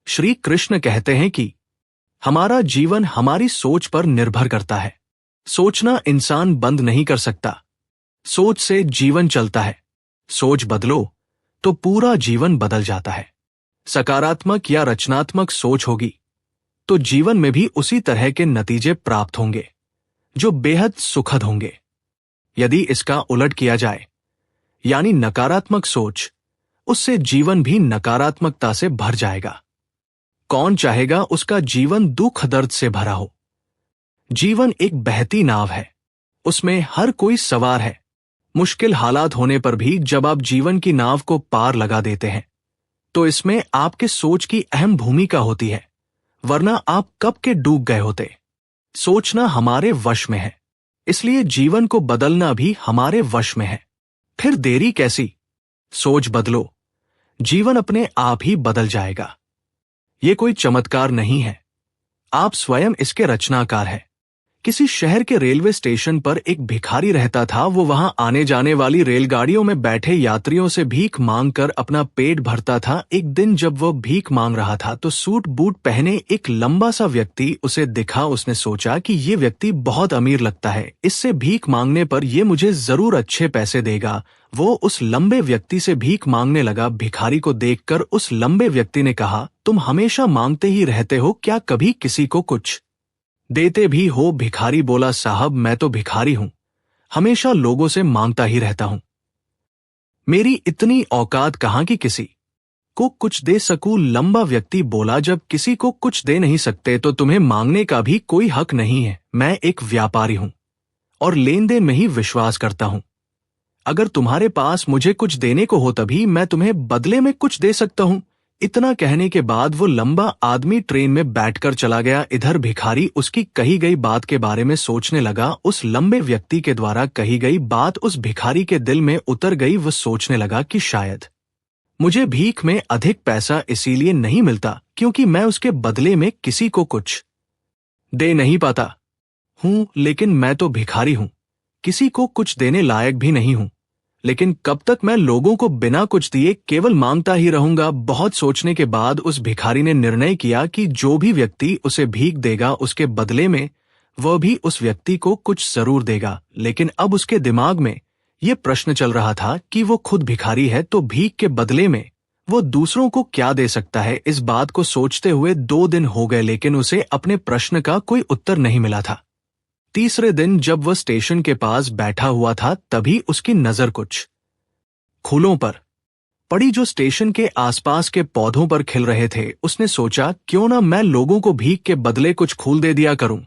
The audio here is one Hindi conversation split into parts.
श्री कृष्ण कहते हैं कि हमारा जीवन हमारी सोच पर निर्भर करता है। सोचना इंसान बंद नहीं कर सकता। सोच से जीवन चलता है। सोच बदलो तो पूरा जीवन बदल जाता है। सकारात्मक या रचनात्मक सोच होगी तो जीवन में भी उसी तरह के नतीजे प्राप्त होंगे जो बेहद सुखद होंगे। यदि इसका उलट किया जाए यानी नकारात्मक सोच, उससे जीवन भी नकारात्मकता से भर जाएगा। कौन चाहेगा उसका जीवन दुख दर्द से भरा हो? जीवन एक बहती नाव है, उसमें हर कोई सवार है। मुश्किल हालात होने पर भी जब आप जीवन की नाव को पार लगा देते हैं तो इसमें आपके सोच की अहम भूमिका होती है, वरना आप कब के डूब गए होते। सोचना हमारे वश में है, इसलिए जीवन को बदलना भी हमारे वश में है। फिर देरी कैसी? सोच बदलो, जीवन अपने आप ही बदल जाएगा। ये कोई चमत्कार नहीं है, आप स्वयं इसके रचनाकार हैं। किसी शहर के रेलवे स्टेशन पर एक भिखारी रहता था। वो वहां आने जाने वाली रेलगाड़ियों में बैठे यात्रियों से भीख मांगकर अपना पेट भरता था। एक दिन जब वह भीख मांग रहा था तो सूट बूट पहने एक लंबा सा व्यक्ति उसे दिखा। उसने सोचा कि ये व्यक्ति बहुत अमीर लगता है, इससे भीख मांगने पर ये मुझे जरूर अच्छे पैसे देगा। वो उस लंबे व्यक्ति से भीख मांगने लगा। भिखारी को देखकर उस लंबे व्यक्ति ने कहा, तुम हमेशा मांगते ही रहते हो, क्या कभी किसी को कुछ देते भी हो? भिखारी बोला, साहब मैं तो भिखारी हूं, हमेशा लोगों से मांगता ही रहता हूं। मेरी इतनी औकात कहां कि किसी को कुछ दे सकूं। लंबा व्यक्ति बोला, जब किसी को कुछ दे नहीं सकते तो तुम्हें मांगने का भी कोई हक नहीं है। मैं एक व्यापारी हूं और लेन देन में ही विश्वास करता हूं। अगर तुम्हारे पास मुझे कुछ देने को हो तभी मैं तुम्हें बदले में कुछ दे सकता हूं। इतना कहने के बाद वो लंबा आदमी ट्रेन में बैठकर चला गया। इधर भिखारी उसकी कही गई बात के बारे में सोचने लगा। उस लंबे व्यक्ति के द्वारा कही गई बात उस भिखारी के दिल में उतर गई। वो सोचने लगा कि शायद मुझे भीख में अधिक पैसा इसीलिए नहीं मिलता क्योंकि मैं उसके बदले में किसी को कुछ दे नहीं पाता हूं। लेकिन मैं तो भिखारी हूं, किसी को कुछ देने लायक भी नहीं हूं। लेकिन कब तक मैं लोगों को बिना कुछ दिए केवल मांगता ही रहूंगा? बहुत सोचने के बाद उस भिखारी ने निर्णय किया कि जो भी व्यक्ति उसे भीख देगा उसके बदले में वह भी उस व्यक्ति को कुछ जरूर देगा। लेकिन अब उसके दिमाग में यह प्रश्न चल रहा था कि वो खुद भिखारी है तो भीख के बदले में वो दूसरों को क्या दे सकता है। इस बात को सोचते हुए 2 दिन हो गए लेकिन उसे अपने प्रश्न का कोई उत्तर नहीं मिला था। तीसरे दिन जब वह स्टेशन के पास बैठा हुआ था तभी उसकी नजर कुछ फूलों पर पड़ी जो स्टेशन के आसपास के पौधों पर खिल रहे थे। उसने सोचा, क्यों ना मैं लोगों को भीख के बदले कुछ फूल दे दिया करूं।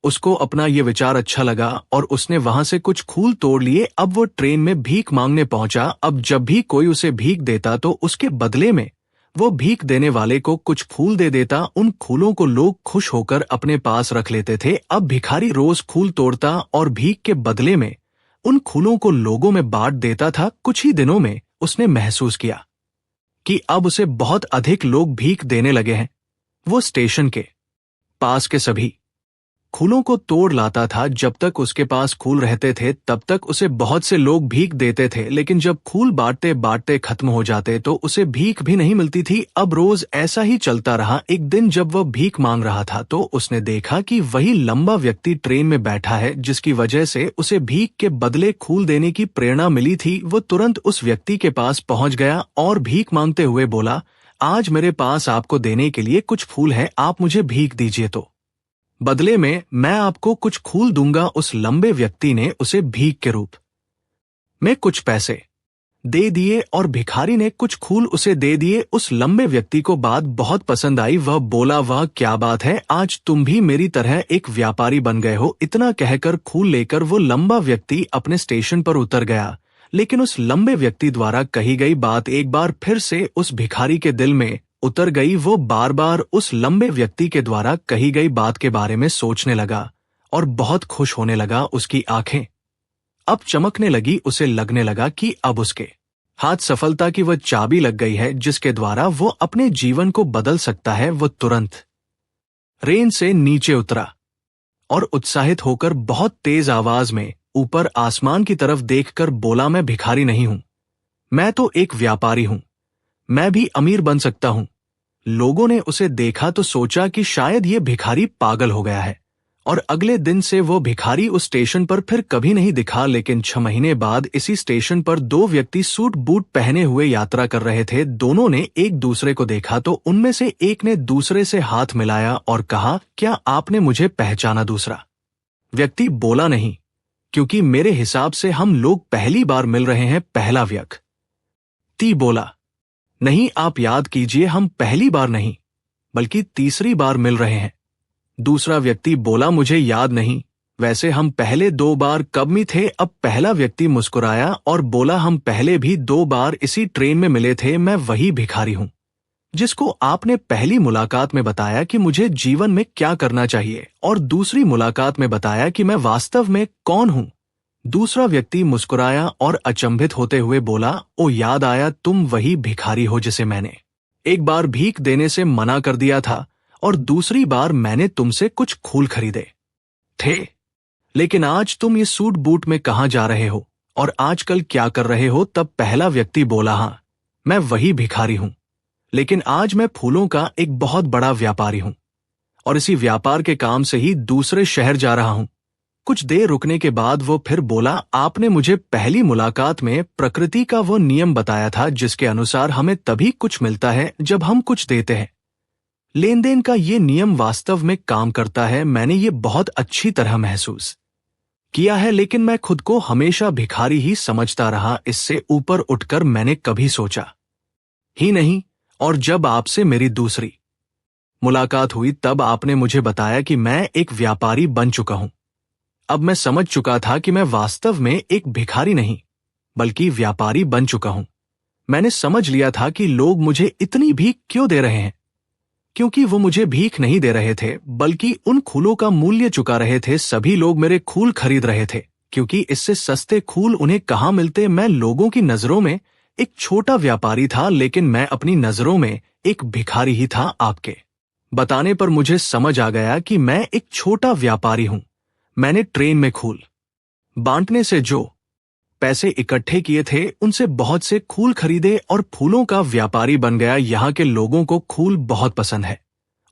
उसको अपना ये विचार अच्छा लगा और उसने वहां से कुछ फूल तोड़ लिए। अब वो ट्रेन में भीख मांगने पहुंचा। अब जब भी कोई उसे भीख देता तो उसके बदले में वो भीख देने वाले को कुछ फूल दे देता। उन फूलों को लोग खुश होकर अपने पास रख लेते थे। अब भिखारी रोज फूल तोड़ता और भीख के बदले में उन फूलों को लोगों में बांट देता था। कुछ ही दिनों में उसने महसूस किया कि अब उसे बहुत अधिक लोग भीख देने लगे हैं। वो स्टेशन के पास के सभी फूलों को तोड़ लाता था। जब तक उसके पास फूल रहते थे तब तक उसे बहुत से लोग भीख देते थे, लेकिन जब फूल बांटते बांटते खत्म हो जाते तो उसे भीख भी नहीं मिलती थी। अब रोज ऐसा ही चलता रहा। एक दिन जब वह भीख मांग रहा था तो उसने देखा कि वही लंबा व्यक्ति ट्रेन में बैठा है जिसकी वजह से उसे भीख के बदले फूल देने की प्रेरणा मिली थी। वो तुरंत उस व्यक्ति के पास पहुंच गया और भीख मांगते हुए बोला, आज मेरे पास आपको देने के लिए कुछ फूल है, आप मुझे भीख दीजिए तो बदले में मैं आपको कुछ फूल दूंगा। उस लंबे व्यक्ति ने उसे भीख के रूप में कुछ पैसे दे दिए और भिखारी ने कुछ फूल उसे दे दिए। उस लंबे व्यक्ति को बात बहुत पसंद आई। वह बोला, वह क्या बात है, आज तुम भी मेरी तरह एक व्यापारी बन गए हो। इतना कहकर फूल लेकर वो लंबा व्यक्ति अपने स्टेशन पर उतर गया। लेकिन उस लंबे व्यक्ति द्वारा कही गई बात एक बार फिर से उस भिखारी के दिल में उतर गई। वो बार बार उस लंबे व्यक्ति के द्वारा कही गई बात के बारे में सोचने लगा और बहुत खुश होने लगा। उसकी आंखें अब चमकने लगी। उसे लगने लगा कि अब उसके हाथ सफलता की वह चाबी लग गई है जिसके द्वारा वो अपने जीवन को बदल सकता है। वो तुरंत रेन से नीचे उतरा और उत्साहित होकर बहुत तेज आवाज में ऊपर आसमान की तरफ देखकर बोला, मैं भिखारी नहीं हूं, मैं तो एक व्यापारी हूं। मैं भी अमीर बन सकता हूं, लोगों ने उसे देखा तो सोचा कि शायद ये भिखारी पागल हो गया है, और अगले दिन से वो भिखारी उस स्टेशन पर फिर कभी नहीं दिखा। लेकिन 6 महीने बाद इसी स्टेशन पर 2 व्यक्ति सूट बूट पहने हुए यात्रा कर रहे थे। दोनों ने एक दूसरे को देखा तो उनमें से एक ने दूसरे से हाथ मिलाया और कहा, क्या आपने मुझे पहचाना? दूसरा व्यक्ति बोला, नहीं, क्योंकि मेरे हिसाब से हम लोग पहली बार मिल रहे हैं। पहला व्यक्ति बोला, नहीं, आप याद कीजिए, हम पहली बार नहीं बल्कि तीसरी बार मिल रहे हैं। दूसरा व्यक्ति बोला, मुझे याद नहीं, वैसे हम पहले 2 बार कब में थे? अब पहला व्यक्ति मुस्कुराया और बोला, हम पहले भी 2 बार इसी ट्रेन में मिले थे। मैं वही भिखारी हूं जिसको आपने पहली मुलाकात में बताया कि मुझे जीवन में क्या करना चाहिए, और दूसरी मुलाकात में बताया कि मैं वास्तव में कौन हूं। दूसरा व्यक्ति मुस्कुराया और अचंभित होते हुए बोला, ओ, याद आया, तुम वही भिखारी हो जिसे मैंने एक बार भीख देने से मना कर दिया था, और दूसरी बार मैंने तुमसे कुछ फूल खरीदे थे। लेकिन आज तुम ये सूट बूट में कहां जा रहे हो और आजकल क्या कर रहे हो? तब पहला व्यक्ति बोला, हां, मैं वही भिखारी हूं, लेकिन आज मैं फूलों का एक बहुत बड़ा व्यापारी हूं, और इसी व्यापार के काम से ही दूसरे शहर जा रहा हूं। कुछ देर रुकने के बाद वो फिर बोला, आपने मुझे पहली मुलाकात में प्रकृति का वो नियम बताया था जिसके अनुसार हमें तभी कुछ मिलता है जब हम कुछ देते हैं। लेन देन का ये नियम वास्तव में काम करता है। मैंने ये बहुत अच्छी तरह महसूस किया है, लेकिन मैं खुद को हमेशा भिखारी ही समझता रहा। इससे ऊपर उठकर मैंने कभी सोचा ही नहीं। और जब आपसे मेरी दूसरी मुलाकात हुई तब आपने मुझे बताया कि मैं एक व्यापारी बन चुका हूं। अब मैं समझ चुका था कि मैं वास्तव में एक भिखारी नहीं बल्कि व्यापारी बन चुका हूं। मैंने समझ लिया था कि लोग मुझे इतनी भीख क्यों दे रहे हैं, क्योंकि वो मुझे भीख नहीं दे रहे थे बल्कि उन फूलों का मूल्य चुका रहे थे। सभी लोग मेरे फूल खरीद रहे थे क्योंकि इससे सस्ते फूल उन्हें कहां मिलते। मैं लोगों की नजरों में एक छोटा व्यापारी था, लेकिन मैं अपनी नजरों में एक भिखारी ही था। आपके बताने पर मुझे समझ आ गया कि मैं एक छोटा व्यापारी हूं। मैंने ट्रेन में फूल बांटने से जो पैसे इकट्ठे किए थे उनसे बहुत से फूल खरीदे और फूलों का व्यापारी बन गया। यहाँ के लोगों को फूल बहुत पसंद है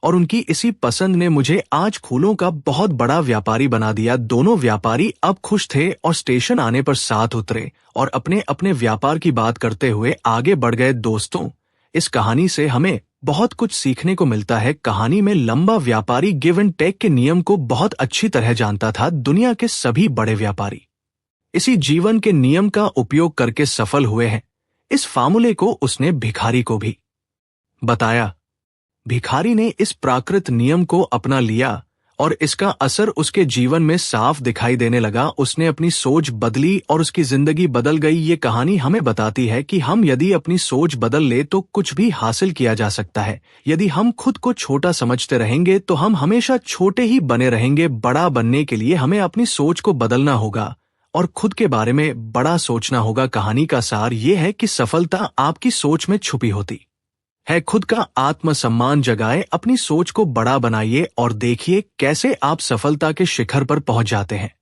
और उनकी इसी पसंद ने मुझे आज फूलों का बहुत बड़ा व्यापारी बना दिया। दोनों व्यापारी अब खुश थे और स्टेशन आने पर साथ उतरे और अपने अपने व्यापार की बात करते हुए आगे बढ़ गए। दोस्तों, इस कहानी से हमें बहुत कुछ सीखने को मिलता है। कहानी में लंबा व्यापारी गिव एंड टेक के नियम को बहुत अच्छी तरह जानता था। दुनिया के सभी बड़े व्यापारी इसी जीवन के नियम का उपयोग करके सफल हुए हैं। इस फार्मूले को उसने भिखारी को भी बताया। भिखारी ने इस प्राकृत नियम को अपना लिया और इसका असर उसके जीवन में साफ दिखाई देने लगा। उसने अपनी सोच बदली और उसकी जिंदगी बदल गई। ये कहानी हमें बताती है कि हम यदि अपनी सोच बदल ले तो कुछ भी हासिल किया जा सकता है। यदि हम खुद को छोटा समझते रहेंगे तो हम हमेशा छोटे ही बने रहेंगे। बड़ा बनने के लिए हमें अपनी सोच को बदलना होगा और खुद के बारे में बड़ा सोचना होगा। कहानी का सार ये है कि सफलता आपकी सोच में छुपी होती है। खुद का आत्मसम्मान जगाए, अपनी सोच को बड़ा बनाइए और देखिए कैसे आप सफलता के शिखर पर पहुंच जाते हैं।